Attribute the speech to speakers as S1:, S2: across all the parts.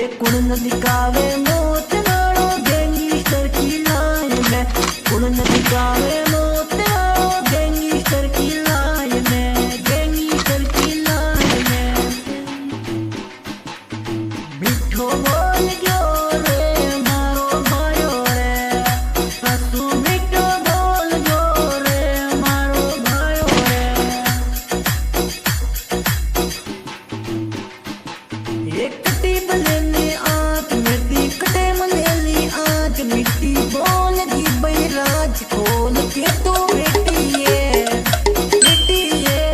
S1: ये कुण न दिखावे मौत वालो गैंगस्टर की लाइन में, कुण न दिखावे मौत वालो गैंगस्टर की लाइन में, गैंगस्टर की लाइन में। मिठो बोल गयो रे मारो भायो रे, हसू मिठो बोल गयो रे मारो भायो रे। एक कटी बलेली आंख मिट्टी कटे मलेली आंख मिट्टी बोल दी बैराज खोल के तो बेटी है, बेटी है।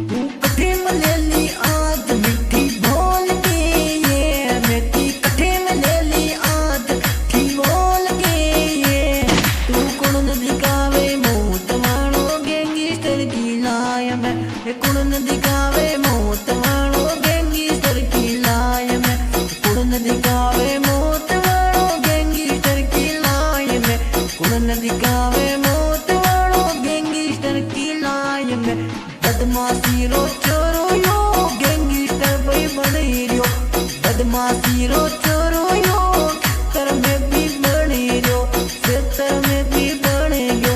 S1: तू कटे मलेली आंख मिट्टी बोल के ये मिट्टी कटे मलेली आंख मिट्टी बोल के ये। तू कुण न दिखावे मौत वालो गैंगस्टर की लाय में, कुण न दिखावे मौत वालो गैंगस्टर की लाय में, कुण न दिखावे मौत वालो गैंगस्टर की लाय में, कुण न दिखावे मौत वालो गैंगस्टर की लाय में। बदमाशी रो चोरो यो गैंगस्टर भाई बने रियो, बदमाशी रो चोरो यो तर में भी बने रियो, सेतर में भी बने गयो।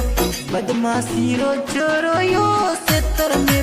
S1: बदमाशी रो चोरो यो सेतर में